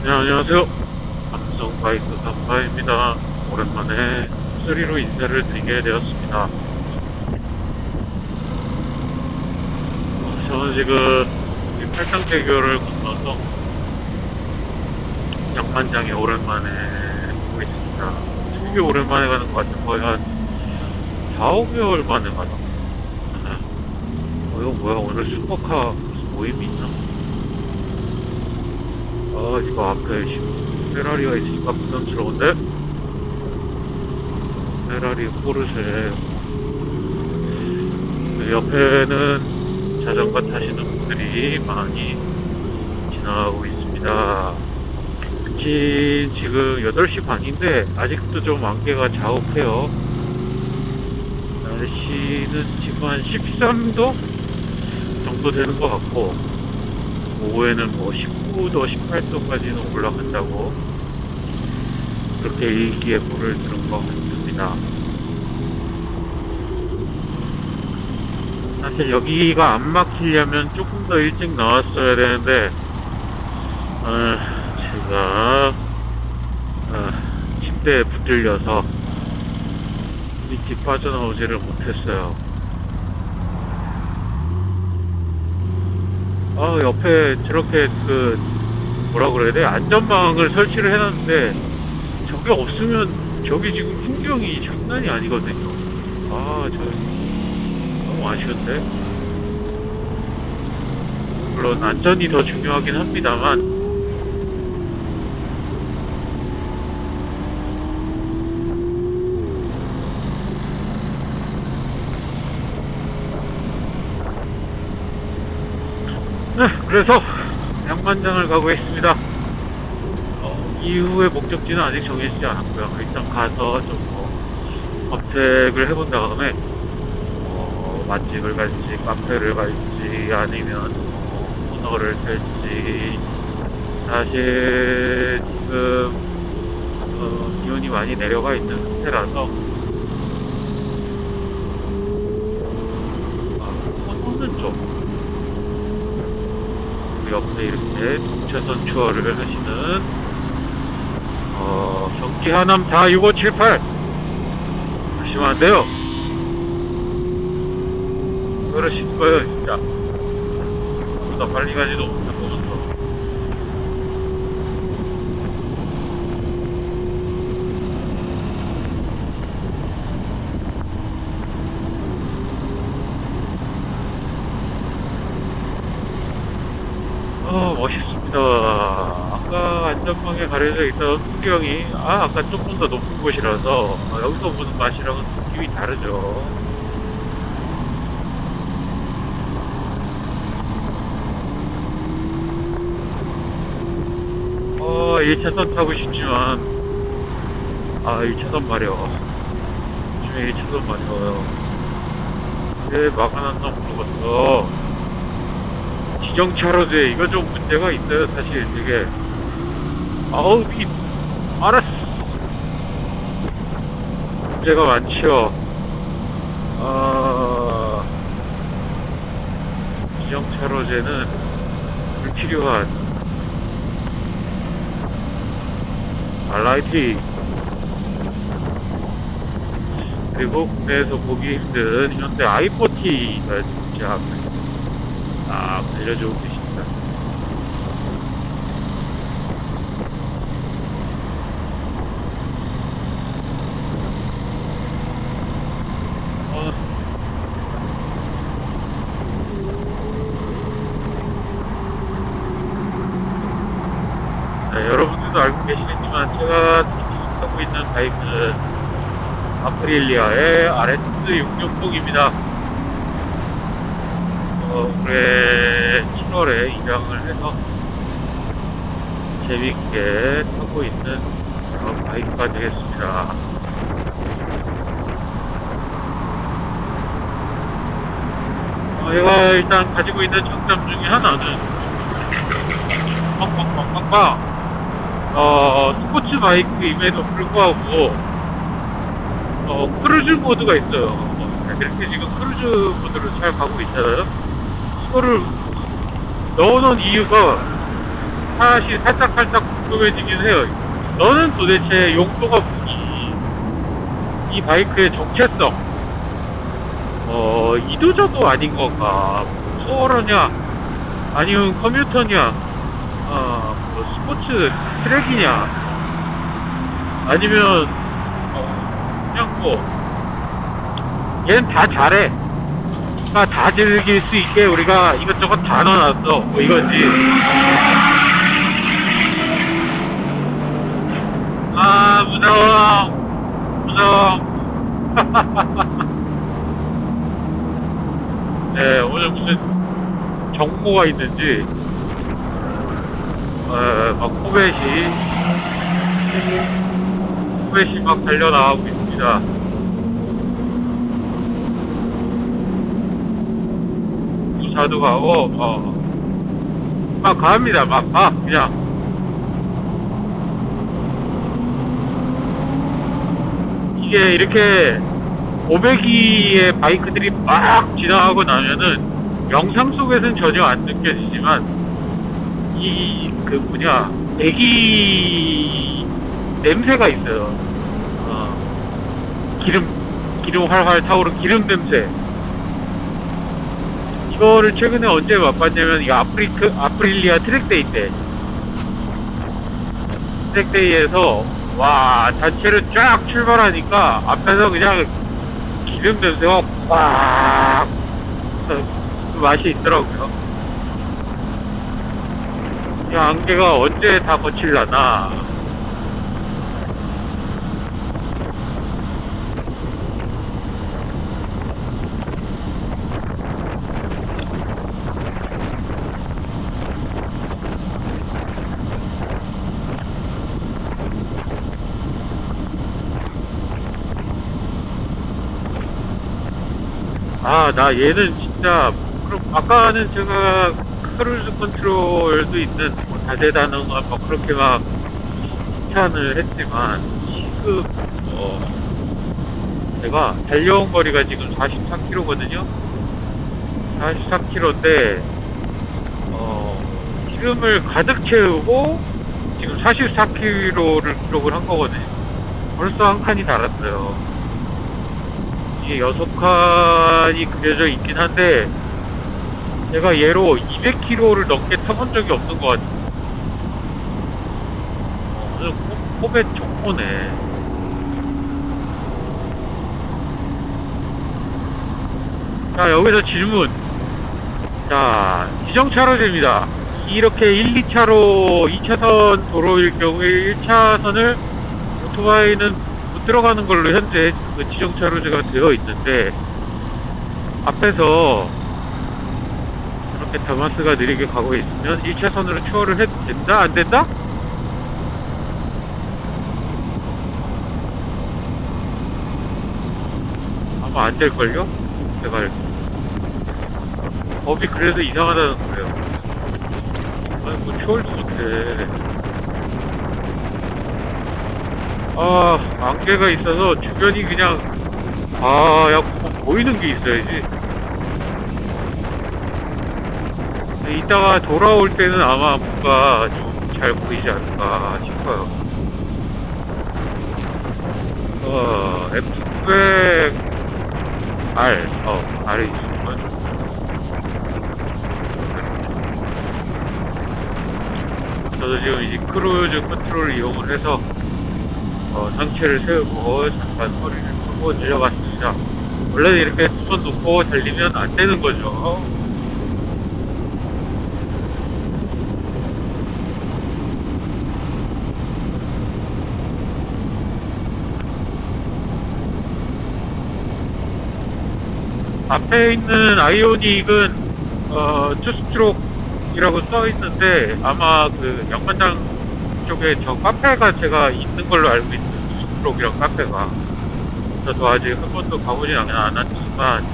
네, 안녕하세요. 삼성 바이크 삼바입니다. 오랜만에 목소리로 인사를 드리게 되었습니다. 저는 지금 이 팔당대교를 건너서 양만장에 오랜만에 오고 있습니다. 되게 오랜만에 가는 것 같아요. 거의 한 4, 5개월 만에 가나? 이거 뭐야, 오늘 슈퍼카 무슨 모임이 있나? 이거 앞에 페라리가 있으니까 부담스러운데? 페라리 포르쉐. 옆에는 자전거 타시는 분들이 많이 지나가고 있습니다. 특히 지금 8시 반인데 아직도 좀 안개가 자욱해요. 날씨는 지금 한 13도 정도 되는 것 같고, 오후에는 뭐 19도, 18도까지는 올라간다고 그렇게 일기예보를 들은 것 같습니다. 사실 여기가 안 막히려면 조금 더 일찍 나왔어야 되는데, 제가 침대에 붙들려서 일찍 빠져나오지를 못했어요. 옆에 저렇게 뭐라 그래야 돼? 안전망을 설치를 해놨는데 저게 없으면 저기 지금 풍경이 장난이 아니거든요. 너무 아쉬운데. 물론 안전이 더 중요하긴 합니다만, 네, 그래서 양만장을 가고 있습니다. 이후의 목적지는 아직 정해지지 않았고요. 일단 가서 좀 검색을 해본 다음에 맛집을 갈지, 카페를 갈지, 아니면 코너를 탈지. 사실 지금 기온이 많이 내려가 있는 상태라서 코너는 좀 옆에 이렇게 동차선 투어를 하시는 경기 하남 46578 하시면 안 돼요. 그러실 거예요, 진짜. 보다 빨리 가지도 못하고. 멋있습니다. 아까 안전망에 가려져 있던 풍경이, 아까 조금 더 높은 곳이라서, 여기서 보는 맛이랑은 느낌이 다르죠. 1차선 타고 싶지만, 1차선 마려. 요즘에 1차선 마려워요. 왜 막아놨나 모르겠어. 지정차로제, 이거 좀 문제가 있어요, 사실, 되게. 알았어. 문제가 많죠. 지정차로제는 불필요한 RIP. 그리고 국내에서 보기 힘든 현대 i40가 진짜 알려주고 계십니다. 여러분들도 알고 계시겠지만 제가 타고 있는 바이크는 아프릴리아의 RS660입니다. 올해 7월에 입양을 해서 재밌게 타고 있는 바이크가 되겠습니다. 제가 일단 가지고 있는 장점 중에 하나는 빵빵빵빵빵 스포츠 바이크임에도 불구하고 크루즈 모드가 있어요. 이렇게 지금 크루즈 모드로 잘 가고 있잖아요. 이거를 넣어놓은 이유가 사실 살짝 궁금해지긴 해요. 너는 도대체 용도가 뭐니? 이 바이크의 정체성, 이도저도 아닌 건가? 투어러냐? 아니면 커뮤터냐? 뭐 스포츠 트랙이냐? 아니면, 그냥 얘는 다 잘해. 그러니까 다 즐길 수 있게 우리가 이것저것 다 넣어놨어. 뭐 이거지. 아, 무서워. 무서워. 네, 오늘 무슨 정보가 있는지, 막 코벳이 막 달려나가고 있습니다. 자도 가고, 막 갑니다. 그냥. 이게 이렇게 500기의 바이크들이 막 지나가고 나면은 영상 속에서는 전혀 안 느껴지지만 배기 냄새가 있어요. 기름 활활 타오른 기름 냄새. 이거를 최근에 언제 맛봤냐면 이 아프릴리아 트랙데이 때. 트랙데이에서 와, 단체를 쫙 출발하니까 앞에서 그냥 기름 냄새가 꽉 그 맛이 있더라고요. 이 안개가 언제 다 거칠라나. 나 얘는 진짜, 그럼 아까는 제가 크루즈 컨트롤도 있는 뭐 다재다능한 뭐 그렇게 막 칭찬을 했지만, 지금, 제가 달려온 거리가 지금 44km거든요? 44km인데, 기름을 가득 채우고, 지금 44km를 기록을 한 거거든요. 벌써 한 칸이 달았어요. 이게 6칸이 그려져 있긴 한데 제가 얘로 200km를 넘게 타본 적이 없는 것 같아요. 오늘 코벳 정보네. 자, 여기서 질문. 자, 지정차로제입니다. 이렇게 1, 2차로 2차선 도로일 경우에 1차선을 오토바이는 들어가는 걸로 현재 그 지정차로제가 되어 있는데, 앞에서 이렇게 다마스가 느리게 가고 있으면 1차선으로 추월을 해도 된다? 안 된다? 아마 안 될걸요? 제가 법이 그래서 이상하다는 거예요. 아니 뭐 추월도 못해. 안개가 있어서 주변이 그냥 보이는 게 있어야지. 이따가 돌아올 때는 아마 뭔가 좀 잘 보이지 않을까 싶어요. F900R, R이 있으면 저도 지금 이 크루즈 컨트롤을 이용을 해서 상체를 세우고 잠깐 허리를 펴고 내려갔습니다. 원래는 이렇게 두 손 놓고 달리면 안 되는 거죠. 앞에 있는 아이오닉은 투스트로크이라고 써 있는데 아마 그 양반장 쪽에 저 카페가 제가 있는 걸로 알고 있어요. 투스트로크이랑 카페가. 저도 아직 한 번도 가보진 않았지만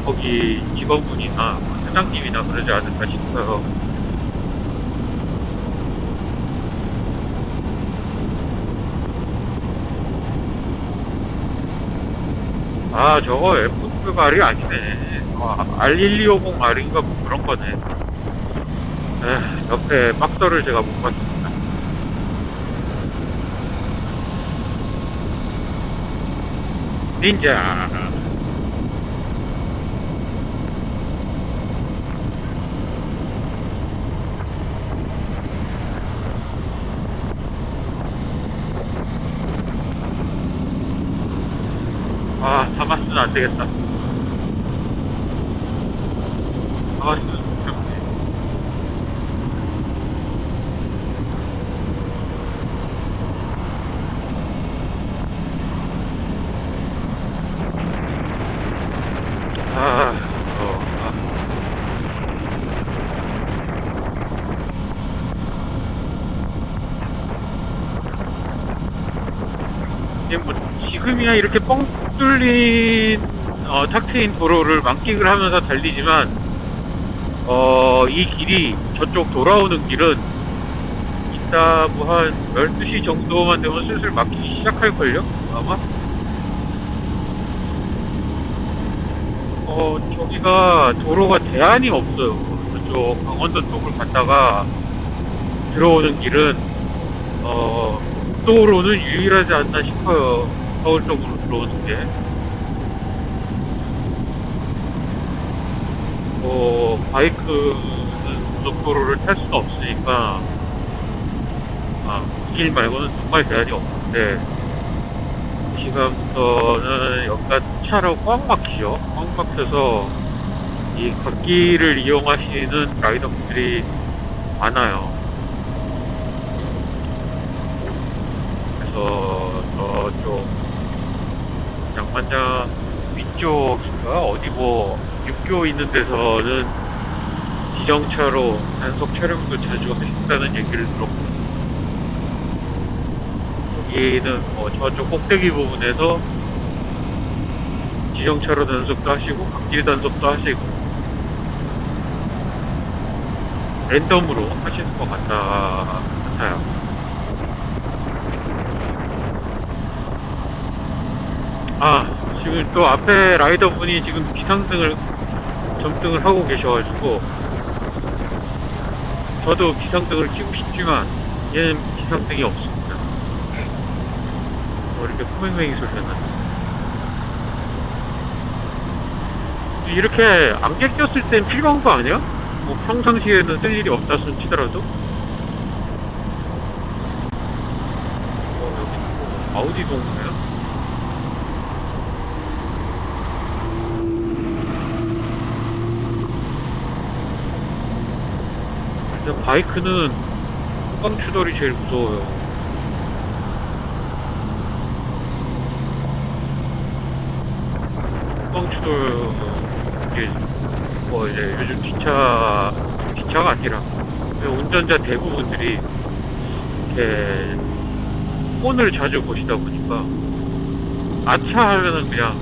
거기 직원분이나 사장님이나 그러지 않을까 싶어요. 저거 F900R이 아니네. R1250R인가 뭐 그런 거네. 옆에 박스를 제가 못 봤습니다. 닌자. 아, 다마스는 안 되겠다. 다마스는 좀 아, 이게 뭐 지금이야 이렇게 뻥 뚫린 탁 트인 도로를 만끽을 하면서 달리지만 이 길이 저쪽 돌아오는 길은 이따 뭐 한 12시 정도만 되면 슬슬 막히기 시작할걸요? 아마? 저기가 도로가 대안이 없어요. 저쪽 강원도 쪽을 갔다가 들어오는 길은 국도로는 유일하지 않나 싶어요. 서울 쪽으로 들어오는 게. 바이크는 고속도로를 탈 수는 없으니까, 이 길 말고는 정말 대안이 없는데, 이 시간부터는 여기가 차로 꽉 막히죠. 꽉 막혀서, 이 갓길을 이용하시는 라이더분들이 많아요. 그래서 저쪽 양반장 위쪽인가 어디 뭐 육교 있는 데서는 지정차로 단속 촬영도 자주 하신다는 얘기를 들었고, 여기는 뭐 저쪽 꼭대기 부분에서 지정차로 단속도 하시고 갓길 단속도 하시고 랜덤으로 하시는 것 같아요. 지금 또 앞에 라이더분이 지금 점등을 하고 계셔가지고, 저도 비상등을 켜고 싶지만, 얘는 비상등이 없습니다. 이렇게 코맹맹이 소리가 나네. 이렇게 안개 꼈을 땐 필요한 거 아니야? 뭐 평상시에는 쓸 일이 없다 손 치더라도. 여기 뭐 아우디 동네요? 근데 바이크는 후방추돌이 제일 무서워요. 후방추돌, 이게 뭐 이제 요즘 기차가 아니라 운전자 대부분들이 이렇게 폰을 자주 보시다 보니까 아차 하면은 그냥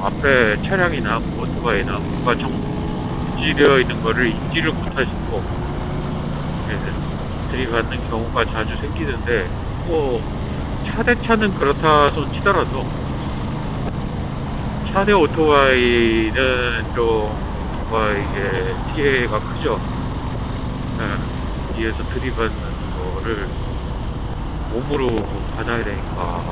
앞에 차량이나 오토바이나 뭔가 정지되어 있는 거를 인지를 못하시고 들이받는 경우가 자주 생기는데, 뭐 차 대 차는 그렇다 손 치더라도 차 대 오토바이는 좀 뭔가 이게 피해가 크죠. 뒤에서 들이받는 거를 몸으로 받아야 되니까.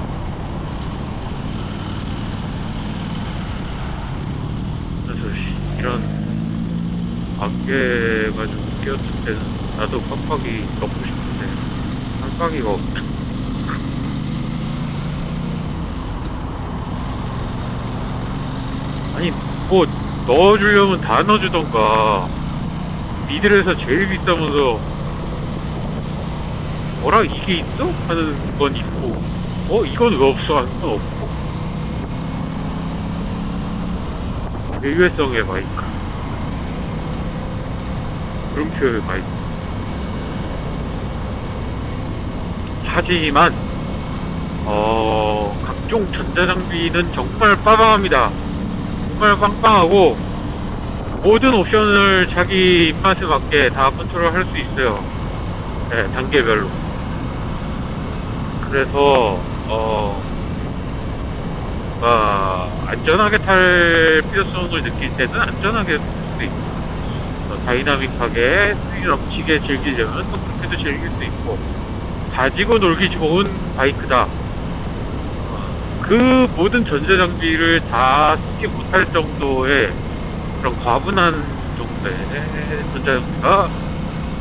그래서 이런 안개가 좀 끼었을 때는 나도 깜빡이 넣고 싶은데 깜빡이가 없네. 아니 뭐 넣어주려면 다 넣어주던가. 미들에서 제일 비싸면서 뭐라 이게 있어? 하는 건 있고, 이건 왜 없어? 하는 건 없고. 일회성의 바이크, 물음표의 바이크. 하지만 각종 전자장비는 정말 빠방합니다. 정말 빵빵하고 모든 옵션을 자기 입맛에 맞게 다 컨트롤 할 수 있어요. 네, 단계별로. 그래서 안전하게 탈 필요성을 느낄 때는 안전하게 탈 수도 있고, 다이나믹하게 스릴 넘치게 즐기려면 또 그렇게도 즐길 수 있고, 가지고 놀기 좋은 바이크다. 그 모든 전자장비를 다 쓰지 못할 정도의 그런 과분한 정도의 전자장비가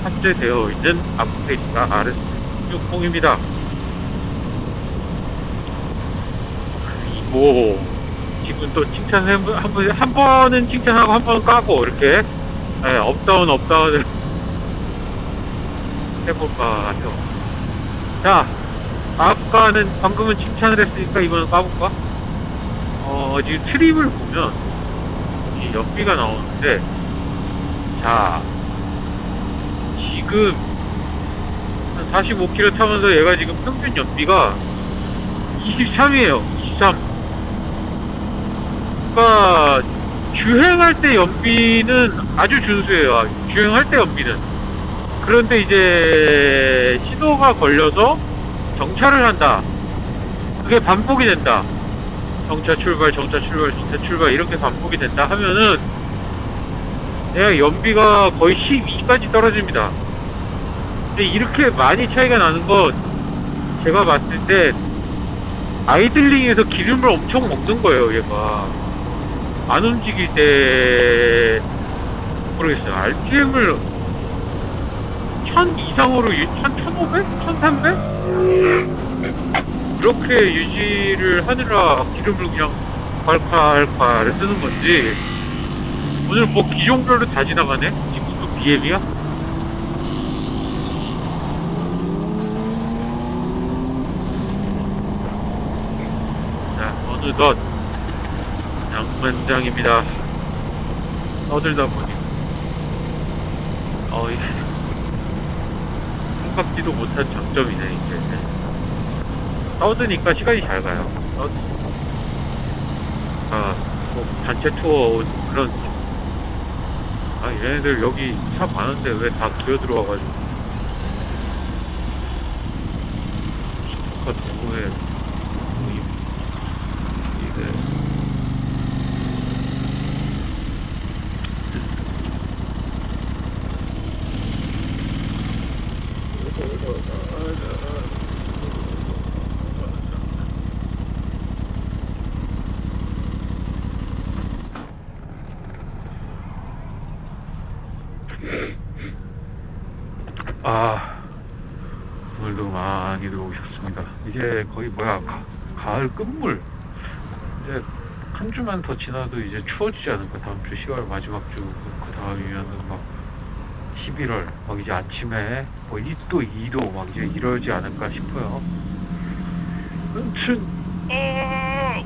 탑재되어 있는 아프리카 RS60입니다. 그리고 지금 또 한 번은 칭찬하고 한 번은 까고 이렇게 업다운을 해볼까 해요. 자, 방금은 칭찬을 했으니까 이번엔 까볼까? 지금 트림을 보면 이 연비가 나오는데, 자, 지금 한 45km 타면서 얘가 지금 평균 연비가 23이에요. 23. 그러니까 주행할 때 연비는 아주 준수해요. 주행할 때 연비는. 그런데 이제 신호가 걸려서 정차를 한다. 그게 반복이 된다. 정차 출발, 정차 출발, 정차 출발 이렇게 반복이 된다 하면은 얘가 연비가 거의 12까지 떨어집니다. 근데 이렇게 많이 차이가 나는 건 제가 봤을 때 아이들링에서 기름을 엄청 먹는 거예요. 얘가 안 움직일 때 모르겠어요. RPM을 1000 이상으로 1500? 1300? 이렇게 유지를 하느라 기름을 그냥 콸콸콸 쓰는 건지, 오늘 뭐 기종별로 다 지나가네? 지금도 BM이야? 자, 어느덧 양만장입니다. 떠들다 보니 생각지도 못한 장점이네. 이제 떠드니까 시간이 잘 가요. 뭐 단체 투어 온 그런, 얘네들 여기 차 많은데 왜 다 기어 들어와가지고 슈퍼카 도로에 이게 오늘도 많이들 오셨습니다. 이제 거의 가을 끝물. 이제 한 주만 더 지나도 이제 추워지지 않을까. 다음 주 10월 마지막 주, 그 다음이면은 막 11월 막 이제 아침에 뭐 1도 2도 막 이제 이러지 않을까 싶어요. 아무튼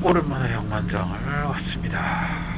오랜만에 양만장을 왔습니다.